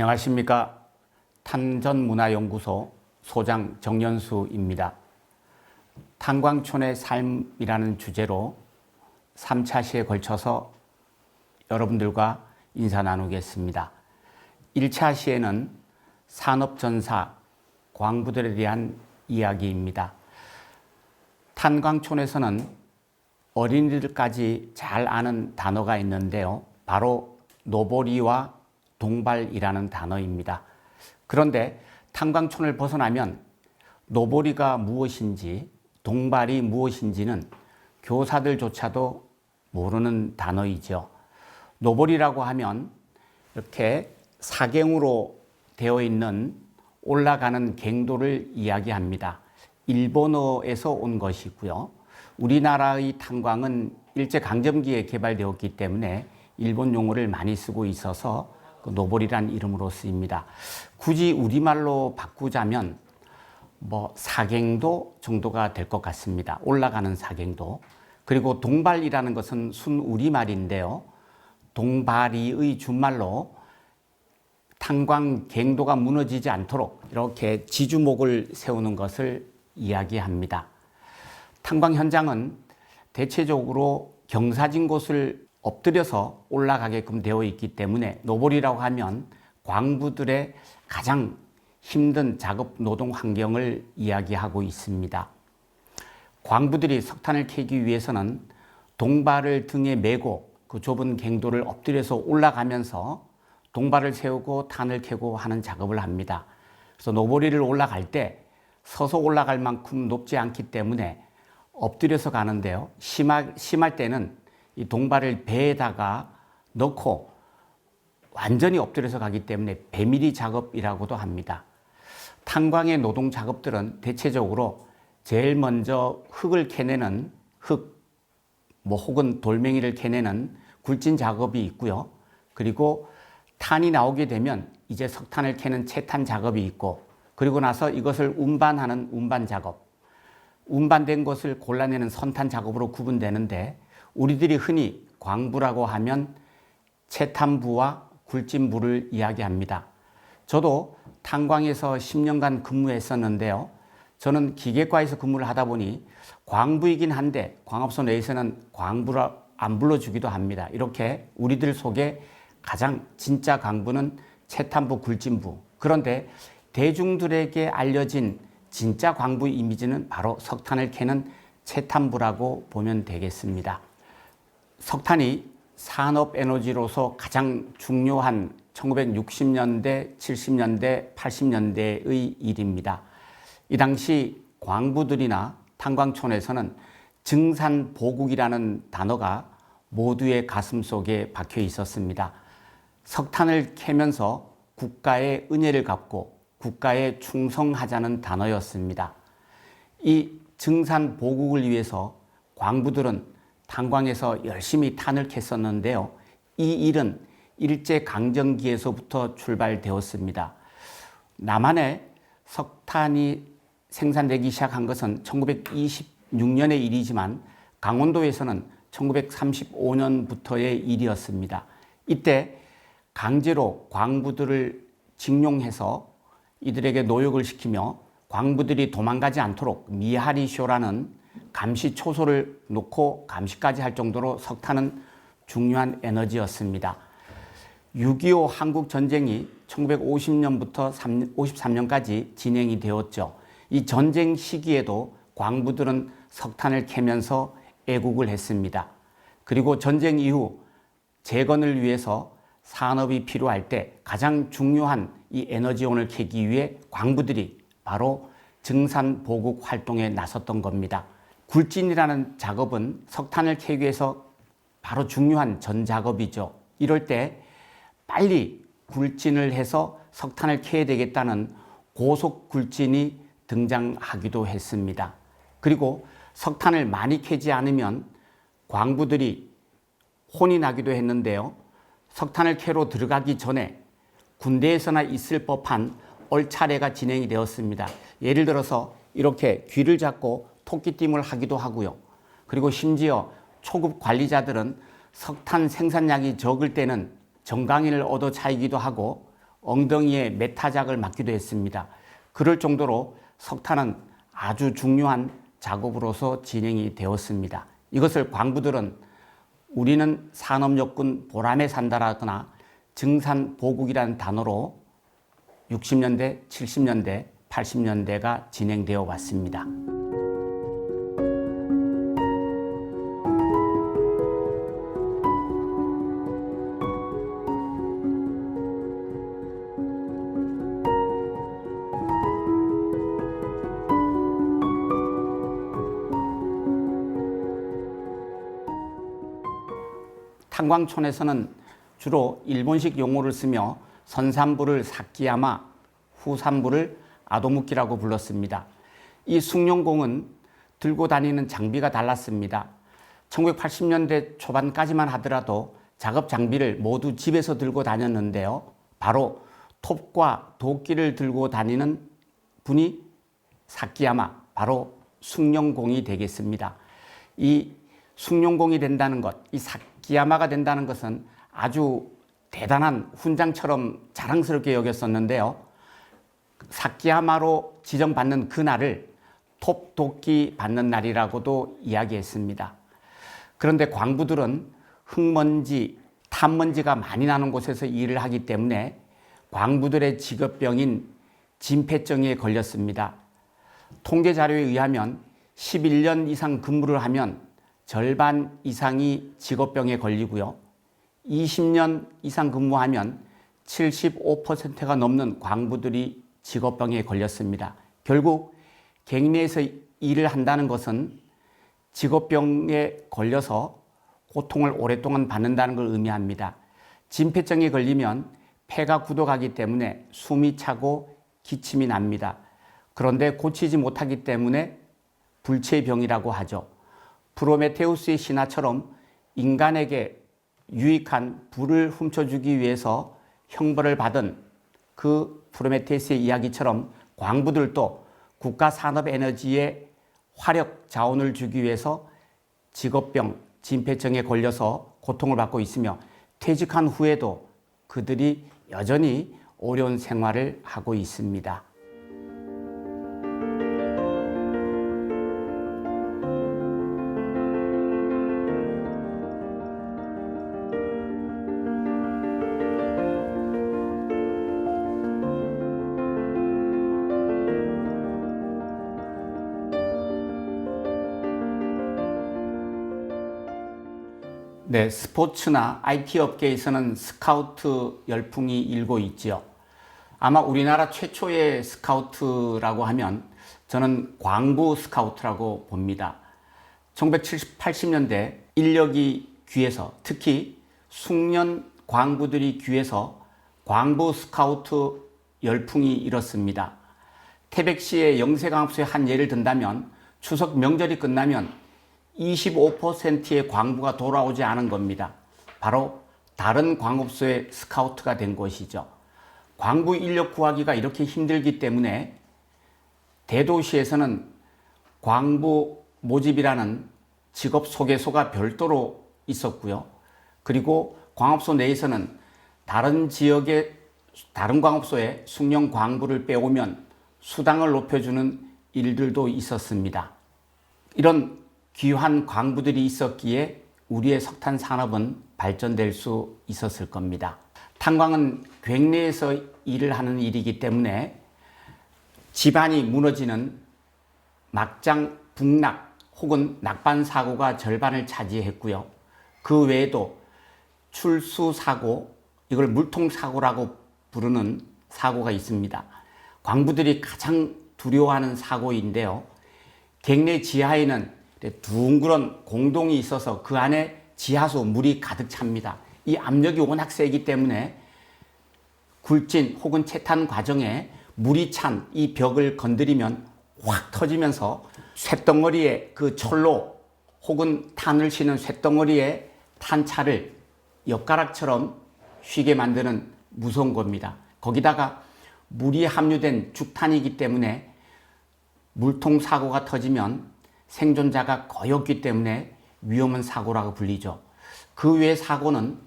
안녕하십니까. 탄전문화연구소 소장 정연수입니다. 탄광촌의 삶이라는 주제로 3차 시에 걸쳐서 여러분들과 인사 나누겠습니다. 1차 시에는 산업전사, 광부들에 대한 이야기입니다. 탄광촌에서는 어린이들까지 잘 아는 단어가 있는데요. 바로 노보리와 동발이라는 단어입니다. 그런데 탄광촌을 벗어나면 노보리가 무엇인지 동발이 무엇인지는 교사들조차도 모르는 단어이죠. 노보리라고 하면 이렇게 사경으로 되어 있는 올라가는 갱도를 이야기합니다. 일본어에서 온 것이고요. 우리나라의 탄광은 일제강점기에 개발되었기 때문에 일본 용어를 많이 쓰고 있어서 노보리란 이름으로 쓰입니다. 굳이 우리말로 바꾸자면 사갱도 정도가 될 것 같습니다. 올라가는 사갱도. 그리고 동발이라는 것은 순우리말인데요. 동발이의 준말로 탄광 갱도가 무너지지 않도록 이렇게 지주목을 세우는 것을 이야기합니다. 탄광 현장은 대체적으로 경사진 곳을 엎드려서 올라가게끔 되어 있기 때문에 노보리라고 하면 광부들의 가장 힘든 작업 노동 환경을 이야기하고 있습니다. 광부들이 석탄을 캐기 위해서는 동발을 등에 메고 그 좁은 갱도를 엎드려서 올라가면서 동발을 세우고 탄을 캐고 하는 작업을 합니다. 그래서 노보리를 올라갈 때 서서 올라갈 만큼 높지 않기 때문에 엎드려서 가는데요. 심할 때는 이 동발을 배에다가 넣고 완전히 엎드려서 가기 때문에 배밀이 작업이라고도 합니다. 탄광의 노동 작업들은 대체적으로 제일 먼저 흙을 캐내는 혹은 돌멩이를 캐내는 굴진 작업이 있고요. 그리고 탄이 나오게 되면 이제 석탄을 캐는 채탄 작업이 있고, 그리고 나서 이것을 운반하는 운반 작업, 운반된 것을 골라내는 선탄 작업으로 구분되는데, 우리들이 흔히 광부라고 하면 채탄부와 굴진부를 이야기합니다. 저도 탄광에서 10년간 근무했었는데요. 저는 기계과에서 근무를 하다 보니 광부이긴 한데 광업소 내에서는 광부라 안 불러주기도 합니다. 이렇게 우리들 속에 가장 진짜 광부는 채탄부, 굴진부. 그런데 대중들에게 알려진 진짜 광부 이미지는 바로 석탄을 캐는 채탄부라고 보면 되겠습니다. 석탄이 산업에너지로서 가장 중요한 1960년대, 70년대, 80년대의 일입니다. 이 당시 광부들이나 탄광촌에서는 증산보국이라는 단어가 모두의 가슴속에 박혀 있었습니다. 석탄을 캐면서 국가의 은혜를 갚고 국가에 충성하자는 단어였습니다. 이 증산보국을 위해서 광부들은 탄광에서 열심히 탄을 캤었는데요. 이 일은 일제강점기에서부터 출발되었습니다. 남한에 석탄이 생산되기 시작한 것은 1926년의 일이지만 강원도에서는 1935년부터의 일이었습니다. 이때 강제로 광부들을 징용해서 이들에게 노역을 시키며 광부들이 도망가지 않도록 미하리쇼라는 감시 초소를 놓고 감시까지 할 정도로 석탄은 중요한 에너지였습니다. 6.25 한국 전쟁이 1950년부터 53년까지 진행이 되었죠. 이 전쟁 시기에도 광부들은 석탄을 캐면서 애국을 했습니다. 그리고 전쟁 이후 재건을 위해서 산업이 필요할 때 가장 중요한 이 에너지원을 캐기 위해 광부들이 바로 증산보국 활동에 나섰던 겁니다. 굴진이라는 작업은 석탄을 캐기 위해서 바로 중요한 전 작업이죠. 이럴 때 빨리 굴진을 해서 석탄을 캐야 되겠다는 고속 굴진이 등장하기도 했습니다. 그리고 석탄을 많이 캐지 않으면 광부들이 혼이 나기도 했는데요. 석탄을 캐러 들어가기 전에 군대에서나 있을 법한 얼차례가 진행이 되었습니다. 예를 들어서 이렇게 귀를 잡고 토끼띠을 하기도 하고요. 그리고 심지어 초급 관리자들은 석탄 생산량이 적을 때는 정강이를 얻어 차이기도 하고 엉덩이에 메타작을 맞기도 했습니다. 그럴 정도로 석탄은 아주 중요한 작업으로서 진행이 되었습니다. 이것을 광부들은 우리는 산업욕군 보람에 산다라거나 증산보국이라는 단어로 60년대, 70년대, 80년대가 진행되어 왔습니다. 탄광촌에서는 주로 일본식 용어를 쓰며 선산부를 사키야마, 후산부를 아도무키라고 불렀습니다. 이 숭룡공은 들고 다니는 장비가 달랐습니다. 1980년대 초반까지만 하더라도 작업 장비를 모두 집에서 들고 다녔는데요. 바로 톱과 도끼를 들고 다니는 분이 사키야마, 바로 숭룡공이 되겠습니다. 이 숭룡공이 된다는 것, 이 사키야마가 된다는 것은 아주 대단한 훈장처럼 자랑스럽게 여겼었는데요. 사키야마로 지정받는 그날을 톱도끼 받는 날이라고도 이야기했습니다. 그런데 광부들은 흙먼지, 탄먼지가 많이 나는 곳에서 일을 하기 때문에 광부들의 직업병인 진폐증에 걸렸습니다. 통계 자료에 의하면 11년 이상 근무를 하면 절반 이상이 직업병에 걸리고요. 20년 이상 근무하면 75%가 넘는 광부들이 직업병에 걸렸습니다. 결국 갱내에서 일을 한다는 것은 직업병에 걸려서 고통을 오랫동안 받는다는 걸 의미합니다. 진폐증에 걸리면 폐가 굳어가기 때문에 숨이 차고 기침이 납니다. 그런데 고치지 못하기 때문에 불치병이라고 하죠. 프로메테우스의 신화처럼 인간에게 유익한 불을 훔쳐주기 위해서 형벌을 받은 그 프로메테우스의 이야기처럼 광부들도 국가산업에너지에 화력 자원을 주기 위해서 직업병, 진폐증에 걸려서 고통을 받고 있으며 퇴직한 후에도 그들이 여전히 어려운 생활을 하고 있습니다. 네, 스포츠나 IT 업계에서는 스카우트 열풍이 일고 있지요. 아마 우리나라 최초의 스카우트라고 하면 저는 광부 스카우트라고 봅니다. 1970~80년대 인력이 귀해서, 특히 숙련 광부들이 귀해서 광부 스카우트 열풍이 일었습니다. 태백시의 영세광업소의 한 예를 든다면 추석 명절이 끝나면 25%의 광부가 돌아오지 않은 겁니다. 바로 다른 광업소의 스카우트가 된 것이죠. 광부 인력 구하기가 이렇게 힘들기 때문에 대도시에서는 광부 모집이라는 직업 소개소가 별도로 있었고요. 그리고 광업소 내에서는 다른 지역의 다른 광업소에 숙련 광부를 빼오면 수당을 높여주는 일들도 있었습니다. 이런 귀한 광부들이 있었기에 우리의 석탄 산업은 발전될 수 있었을 겁니다. 탄광은 괭내에서 일을 하는 일이기 때문에 집안이 무너지는 막장 북락 혹은 낙반 사고가 절반을 차지했고요. 그 외에도 출수 사고, 이걸 물통 사고라고 부르는 사고가 있습니다. 광부들이 가장 두려워하는 사고인데요. 괭내 지하에는 둥그런 공동이 있어서 그 안에 지하수 물이 가득 찹니다. 이 압력이 워낙 세기 때문에 굴진 혹은 채탄 과정에 물이 찬 이 벽을 건드리면 확 터지면서 쇳덩어리에 그 철로 혹은 탄을 싣는 쇳덩어리에 탄차를 엿가락처럼 휘게 만드는 무서운 겁니다. 거기다가 물이 함유된 죽탄이기 때문에 물통 사고가 터지면 생존자가 거의 없기 때문에 위험한 사고라고 불리죠. 그 외의 사고는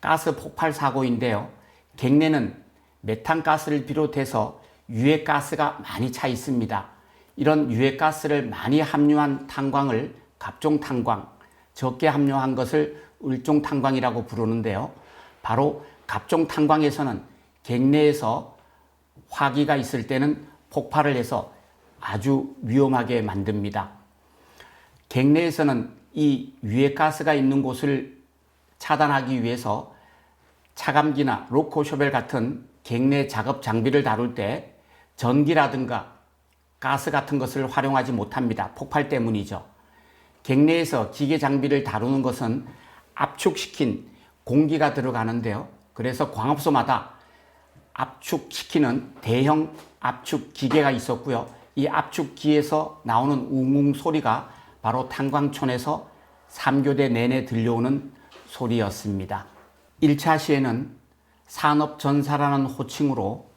가스 폭발 사고인데요. 갱내는 메탄가스를 비롯해서 유해가스가 많이 차 있습니다. 이런 유해가스를 많이 함유한 탄광을 갑종탄광, 적게 함유한 것을 을종탄광이라고 부르는데요. 바로 갑종탄광에서는 객내에서 화기가 있을 때는 폭발을 해서 아주 위험하게 만듭니다. 객내에서는 이 유해가스가 있는 곳을 차단하기 위해서 차감기나 로코쇼벨 같은 객내 작업 장비를 다룰 때 전기라든가 가스 같은 것을 활용하지 못합니다. 폭발 때문이죠. 객내에서 기계 장비를 다루는 것은 압축시킨 공기가 들어가는데요. 그래서 광업소마다 압축시키는 대형 압축 기계가 있었고요. 이 압축기에서 나오는 웅웅 소리가 바로 탄광촌에서 3교대 내내 들려오는 소리였습니다. 1차 시에는 산업전사라는 호칭으로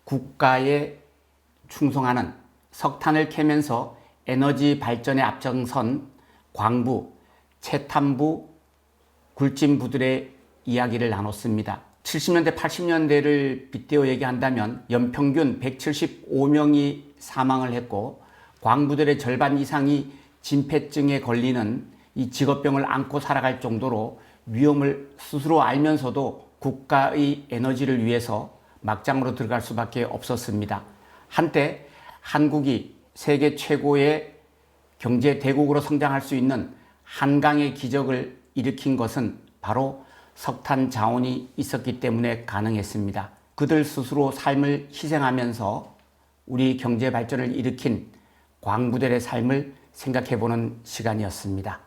국가에 충성하는 석탄을 캐면서 에너지 발전에 앞장선 광부, 채탄부, 굴진부들의 이야기를 나눴습니다. 70년대, 80년대를 빗대어 얘기한다면 연평균 175명이 사망을 했고 광부들의 절반 이상이 진폐증에 걸리는 이 직업병을 안고 살아갈 정도로 위험을 스스로 알면서도 국가의 에너지를 위해서 막장으로 들어갈 수밖에 없었습니다. 한때 한국이 세계 최고의 경제 대국으로 성장할 수 있는 한강의 기적을 일으킨 것은 바로 석탄 자원이 있었기 때문에 가능했습니다. 그들 스스로 삶을 희생하면서 우리 경제 발전을 일으킨 광부들의 삶을 생각해보는 시간이었습니다.